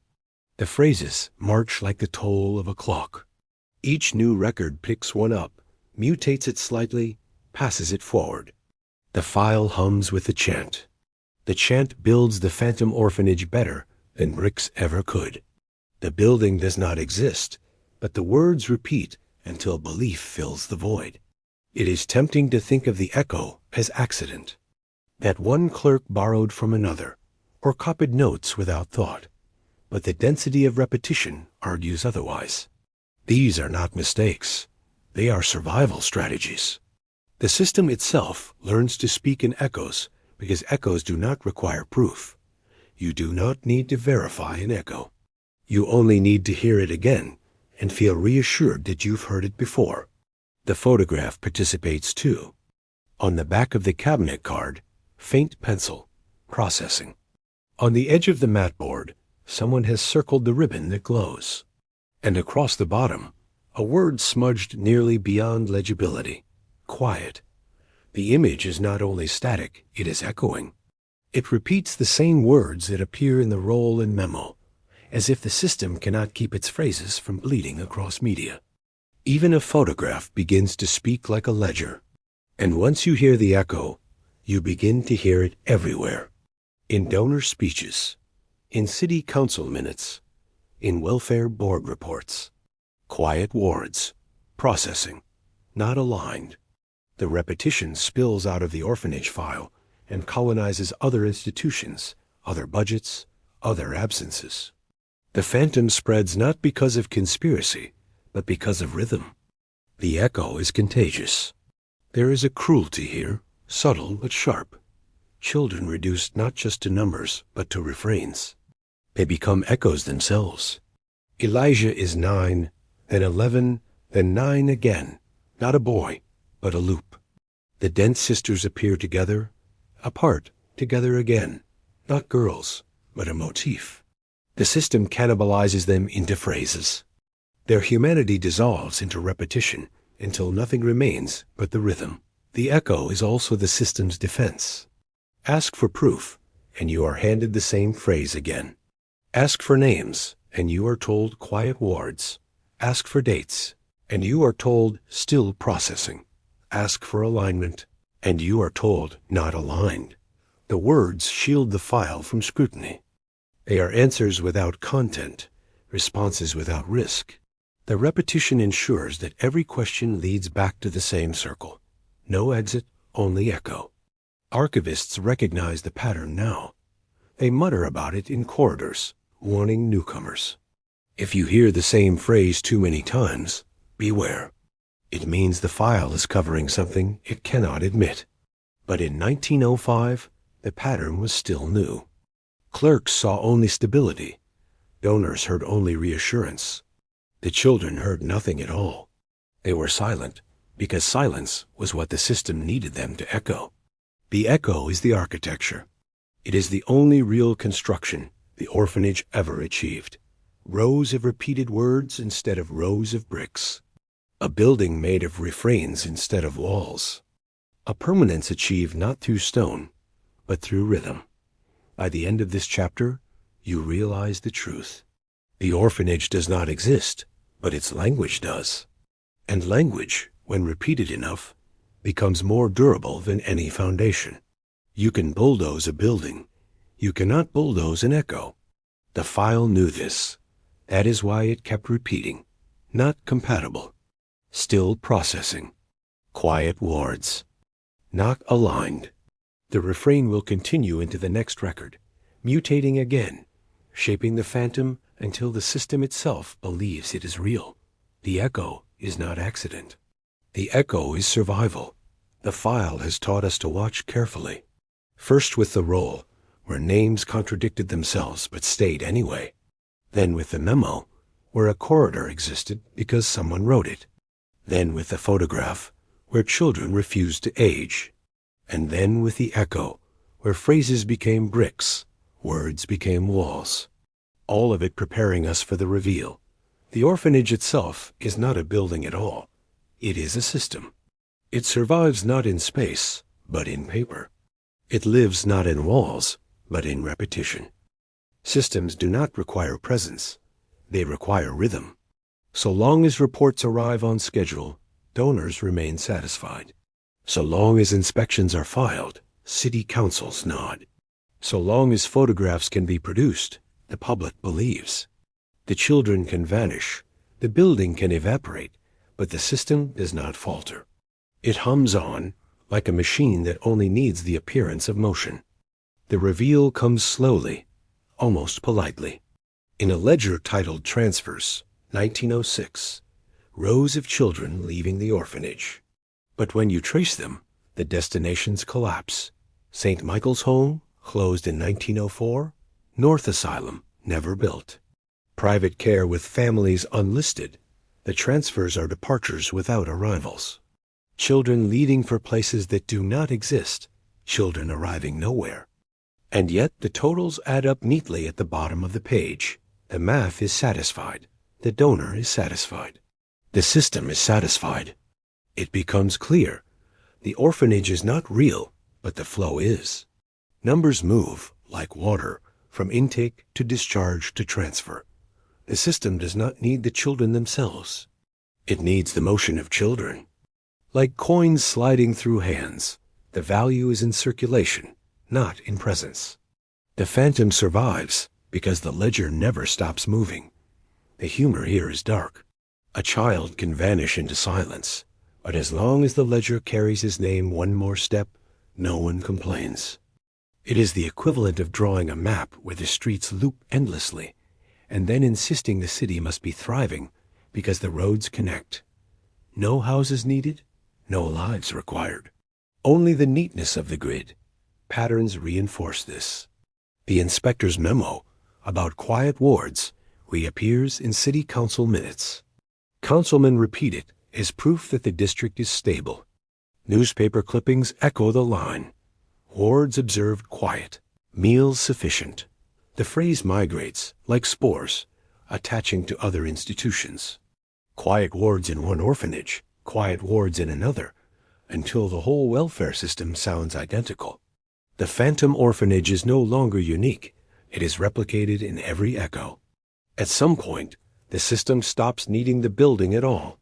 Speaker 1: The phrases march like the toll of a clock. Each new record picks one up, mutates it slightly, passes it forward. The file hums with the chant. The chant builds the phantom orphanage better than bricks ever could. The building does not exist, but the words repeat until belief fills the void. It is tempting to think of the echo as accident, that one clerk borrowed from another, or copied notes without thought. But the density of repetition argues otherwise. These are not mistakes. They are survival strategies. The system itself learns to speak in echoes because echoes do not require proof. You do not need to verify an echo. You only need to hear it again and feel reassured that you've heard it before. The photograph participates too. On the back of the cabinet card, faint pencil, processing. On the edge of the mat board, someone has circled the ribbon that glows. And across the bottom, a word smudged nearly beyond legibility. Quiet. The image is not only static, it is echoing. It repeats the same words that appear in the roll and memo, as if the system cannot keep its phrases from bleeding across media. Even a photograph begins to speak like a ledger. And once you hear the echo, you begin to hear it everywhere. In donor speeches, in city council minutes, in welfare board reports. Quiet wards, processing, not aligned. The repetition spills out of the orphanage file and colonizes other institutions, other budgets, other absences. The phantom spreads not because of conspiracy, but because of rhythm. The echo is contagious. There is a cruelty here, subtle but sharp. Children reduced not just to numbers, but to refrains. They become echoes themselves. Elijah is 9, then 11, then 9 again. Not a boy, but a loop. The Dent sisters appear together, apart, together again. Not girls, but a motif. The system cannibalizes them into phrases. Their humanity dissolves into repetition until nothing remains but the rhythm. The echo is also the system's defense. Ask for proof, and you are handed the same phrase again. Ask for names, and you are told quiet wards. Ask for dates, and you are told still processing. Ask for alignment, and you are told not aligned. The words shield the file from scrutiny. They are answers without content, responses without risk. The repetition ensures that every question leads back to the same circle. No exit, only echo. Archivists recognize the pattern now. They mutter about it in corridors, warning newcomers. If you hear the same phrase too many times, beware. It means the file is covering something it cannot admit. But in 1905, the pattern was still new. Clerks saw only stability. Donors heard only reassurance. The children heard nothing at all. They were silent, because silence was what the system needed them to echo. The echo is the architecture. It is the only real construction the orphanage ever achieved. Rows of repeated words instead of rows of bricks. A building made of refrains instead of walls. A permanence achieved not through stone, but through rhythm. By the end of this chapter, you realize the truth. The orphanage does not exist, but its language does. And language, when repeated enough, becomes more durable than any foundation. You can bulldoze a building. You cannot bulldoze an echo. The file knew this. That is why it kept repeating. Not compatible. Still processing. Quiet wards. Not aligned. The refrain will continue into the next record, mutating again, shaping the phantom until the system itself believes it is real. The echo is not accident. The echo is survival. The file has taught us to watch carefully. First with the roll, where names contradicted themselves but stayed anyway. Then with the memo, where a corridor existed because someone wrote it. Then with the photograph, where children refused to age. And then with the echo, where phrases became bricks, words became walls. All of it preparing us for the reveal. The orphanage itself is not a building at all. It is a system. It survives not in space, but in paper. It lives not in walls, but in repetition. Systems do not require presence. They require rhythm. So long as reports arrive on schedule, donors remain satisfied. So long as inspections are filed, city councils nod. So long as photographs can be produced, the public believes. The children can vanish, the building can evaporate, but the system does not falter. It hums on, like a machine that only needs the appearance of motion. The reveal comes slowly, almost politely. In a ledger titled Transfers, 1906, rows of children leaving the orphanage. But when you trace them, the destinations collapse. St. Michael's Home, closed in 1904. North Asylum, never built. Private care with families unlisted. The transfers are departures without arrivals. Children leading for places that do not exist. Children arriving nowhere. And yet the totals add up neatly at the bottom of the page. The math is satisfied. The donor is satisfied. The system is satisfied. It becomes clear. The orphanage is not real, but the flow is. Numbers move, like water, from intake to discharge to transfer. The system does not need the children themselves. It needs the motion of children. Like coins sliding through hands, the value is in circulation, not in presence. The phantom survives because the ledger never stops moving. The humor here is dark. A child can vanish into silence, but as long as the ledger carries his name one more step, no one complains. It is the equivalent of drawing a map where the streets loop endlessly, and then insisting the city must be thriving because the roads connect. No houses needed, no lives required. Only the neatness of the grid. Patterns reinforce this. The inspector's memo about quiet wards reappears in city council minutes. Councilmen repeat it as proof that the district is stable. Newspaper clippings echo the line. Wards observed quiet, meals sufficient. The phrase migrates, like spores, attaching to other institutions. Quiet wards in one orphanage, quiet wards in another, until the whole welfare system sounds identical. The phantom orphanage is no longer unique. It is replicated in every echo. At some point, the system stops needing the building at all.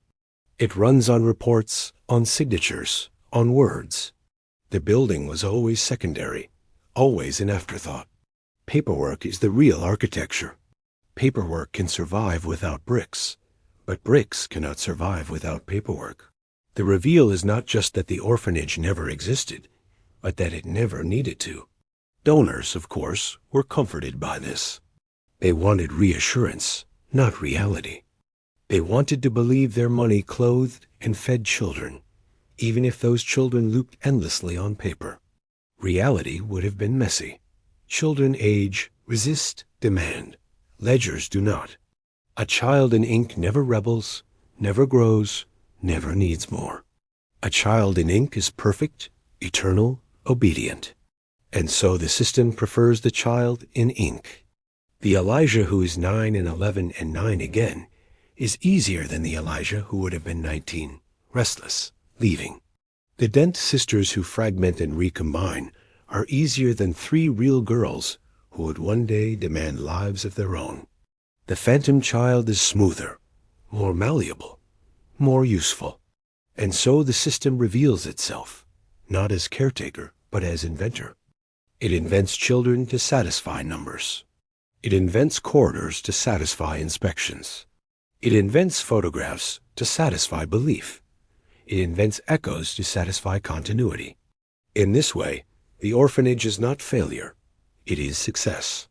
Speaker 1: It runs on reports, on signatures, on words. The building was always secondary, always an afterthought. Paperwork is the real architecture. Paperwork can survive without bricks, but bricks cannot survive without paperwork. The reveal is not just that the orphanage never existed, but that it never needed to. Donors, of course, were comforted by this. They wanted reassurance, not reality. They wanted to believe their money clothed and fed children, even if those children looped endlessly on paper. Reality would have been messy. Children age, resist, demand. Ledgers do not. A child in ink never rebels, never grows, never needs more. A child in ink is perfect, eternal, obedient. And so the system prefers the child in ink. The Elijah who is 9 and 11 and 9 again is easier than the Elijah who would have been 19, restless, leaving. The Dent sisters who fragment and recombine are easier than 3 real girls who would one day demand lives of their own. The phantom child is smoother, more malleable, more useful. And so the system reveals itself, not as caretaker, but as inventor. It invents children to satisfy numbers. It invents corridors to satisfy inspections. It invents photographs to satisfy belief. It invents echoes to satisfy continuity. In this way, the orphanage is not failure. It is success.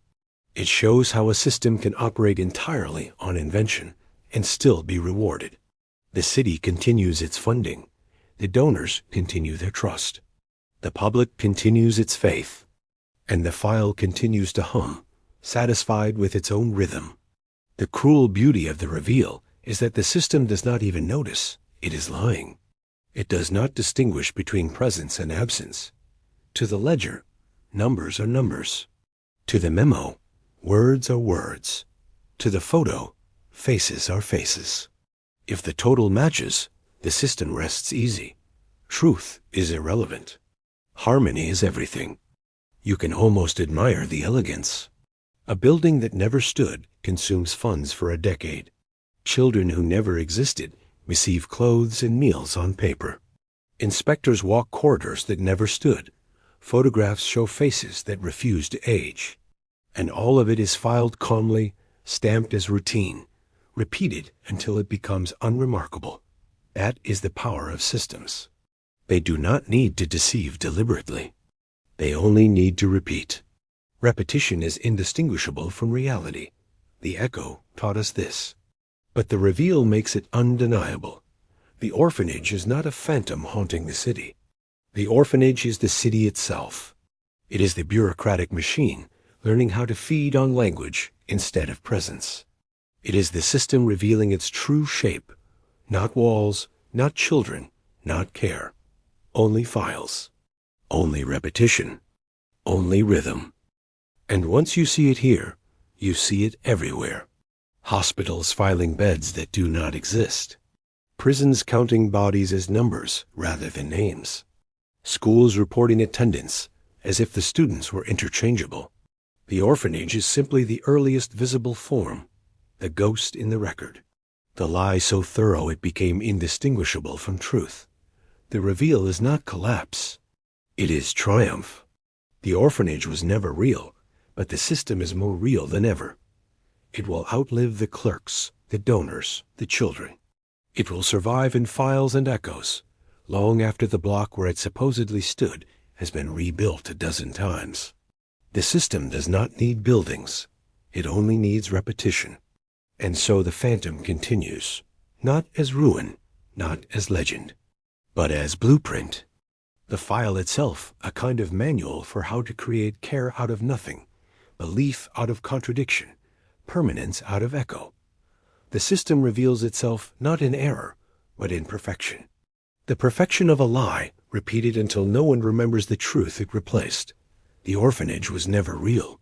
Speaker 1: It shows how a system can operate entirely on invention and still be rewarded. The city continues its funding. The donors continue their trust. The public continues its faith. And the file continues to hum, satisfied with its own rhythm. The cruel beauty of the reveal is that the system does not even notice it is lying. It does not distinguish between presence and absence. To the ledger, numbers are numbers. To the memo, words are words. To the photo, faces are faces. If the total matches, the system rests easy. Truth is irrelevant. Harmony is everything. You can almost admire the elegance. A building that never stood consumes funds for a decade. Children who never existed receive clothes and meals on paper. Inspectors walk corridors that never stood. Photographs show faces that refuse to age. And all of it is filed calmly, stamped as routine, repeated until it becomes unremarkable. That is the power of systems. They do not need to deceive deliberately. They only need to repeat. Repetition is indistinguishable from reality. The echo taught us this. But the reveal makes it undeniable. The orphanage is not a phantom haunting the city. The orphanage is the city itself. It is the bureaucratic machine learning how to feed on language instead of presence. It is the system revealing its true shape. Not walls, not children, not care. Only files. Only repetition. Only rhythm. And once you see it here, you see it everywhere. Hospitals filing beds that do not exist. Prisons counting bodies as numbers rather than names. Schools reporting attendance as if the students were interchangeable. The orphanage is simply the earliest visible form, the ghost in the record. The lie so thorough it became indistinguishable from truth. The reveal is not collapse. It is triumph. The orphanage was never real, but the system is more real than ever. It will outlive the clerks, the donors, the children. It will survive in files and echoes, long after the block where it supposedly stood has been rebuilt a dozen times. The system does not need buildings. It only needs repetition. And so the phantom continues, not as ruin, not as legend, but as blueprint. The file itself, a kind of manual for how to create care out of nothing, belief out of contradiction, permanence out of echo. The system reveals itself not in error, but in perfection. The perfection of a lie, repeated until no one remembers the truth it replaced. The orphanage was never real.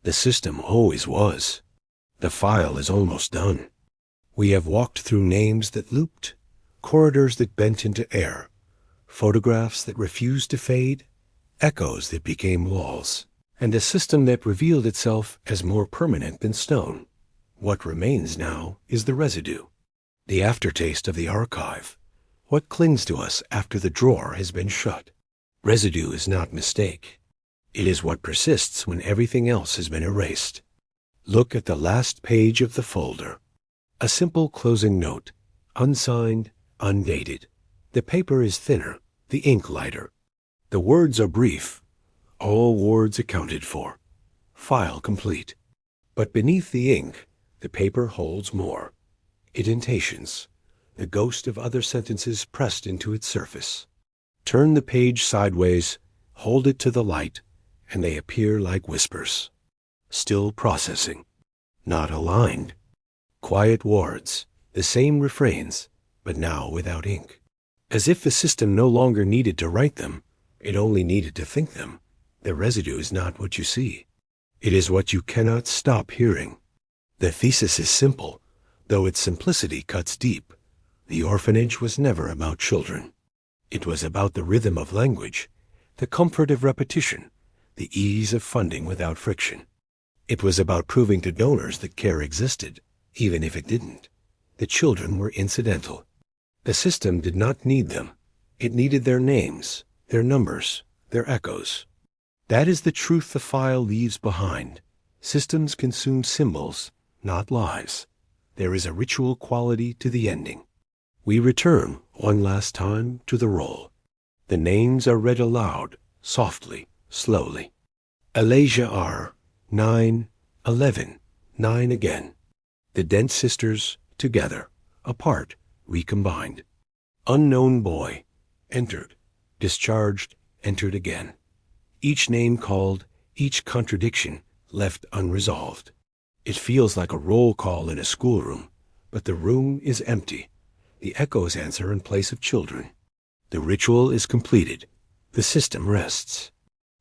Speaker 1: The system always was. The file is almost done. We have walked through names that looped, corridors that bent into air, photographs that refused to fade, echoes that became walls, and a system that revealed itself as more permanent than stone. What remains now is the residue, the aftertaste of the archive, what clings to us after the drawer has been shut. Residue is not mistake. It is what persists when everything else has been erased. Look at the last page of the folder. A simple closing note, unsigned, undated. The paper is thinner, the ink lighter. The words are brief, all words accounted for. File complete. But beneath the ink, the paper holds more. Indentations, the ghost of other sentences pressed into its surface. Turn the page sideways, hold it to the light, and they appear like whispers. Still processing, not aligned. Quiet words, the same refrains, but now without ink. As if the system no longer needed to write them, it only needed to think them. The residue is not what you see. It is what you cannot stop hearing. The thesis is simple, though its simplicity cuts deep. The orphanage was never about children. It was about the rhythm of language, the comfort of repetition, the ease of funding without friction. It was about proving to donors that care existed, even if it didn't. The children were incidental. The system did not need them. It needed their names, their numbers, their echoes. That is the truth the file leaves behind. Systems consume symbols, not lives. There is a ritual quality to the ending. We return, one last time, to the roll. The names are read aloud, softly, slowly. Alasia R. 9, 11, 9 again. The Dent sisters, together, apart, recombined. Unknown boy, entered, discharged, entered again. Each name called, each contradiction left unresolved. It feels like a roll call in a schoolroom, but the room is empty. The echoes answer in place of children. The ritual is completed. The system rests.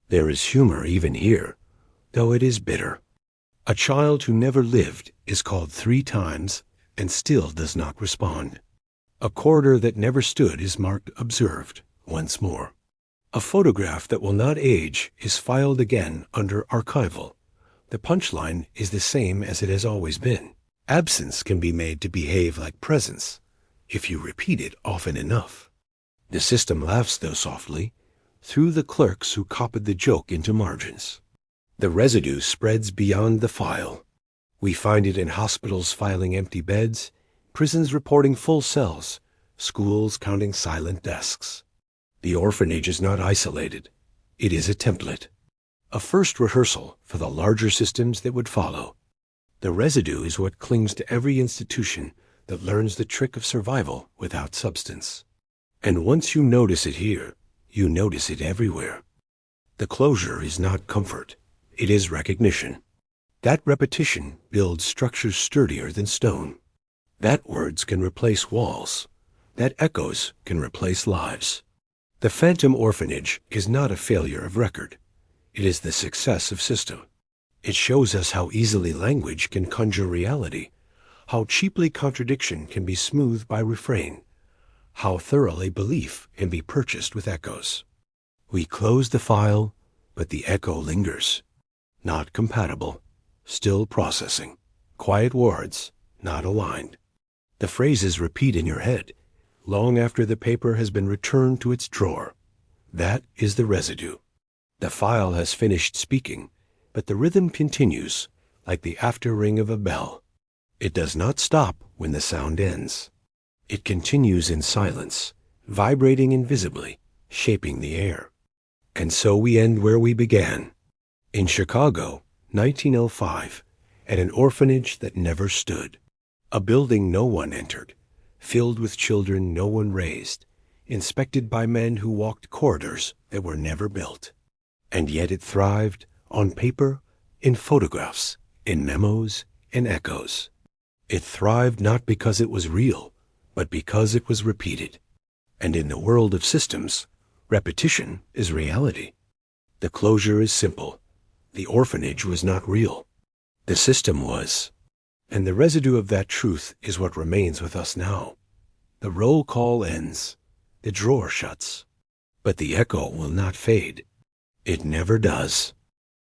Speaker 1: There is humor even here, though it is bitter. A child who never lived is called 3 times and still does not respond. A corridor that never stood is marked observed once more. A photograph that will not age is filed again under archival. The punchline is the same as it has always been. Absence can be made to behave like presence if you repeat it often enough. The system laughs, though softly, through the clerks who copied the joke into margins. The residue spreads beyond the file. We find it in hospitals filing empty beds, prisons reporting full cells, schools counting silent desks. The orphanage is not isolated. It is a template, a first rehearsal for the larger systems that would follow. The residue is what clings to every institution that learns the trick of survival without substance. And once you notice it here, you notice it everywhere. The closure is not comfort. It is recognition. That repetition builds structures sturdier than stone. That words can replace walls. That echoes can replace lives. The phantom orphanage is not a failure of record. It is the success of system. It shows us how easily language can conjure reality, how cheaply contradiction can be smoothed by refrain, how thoroughly belief can be purchased with echoes. We close the file, but the echo lingers. Not compatible, still processing. Quiet words, not aligned. The phrases repeat in your head, long after the paper has been returned to its drawer. That is the residue. The file has finished speaking, but the rhythm continues, like the after ring of a bell. It does not stop when the sound ends. It continues in silence, vibrating invisibly, shaping the air. And so we end where we began, in Chicago, 1905, at an orphanage that never stood. A building no one entered, filled with children no one raised, inspected by men who walked corridors that were never built. And yet it thrived, on paper, in photographs, in memos, in echoes. It thrived not because it was real, but because it was repeated. And in the world of systems, repetition is reality. The closure is simple. The orphanage was not real. The system was. And the residue of that truth is what remains with us now. The roll call ends. The drawer shuts. But the echo will not fade. It never does.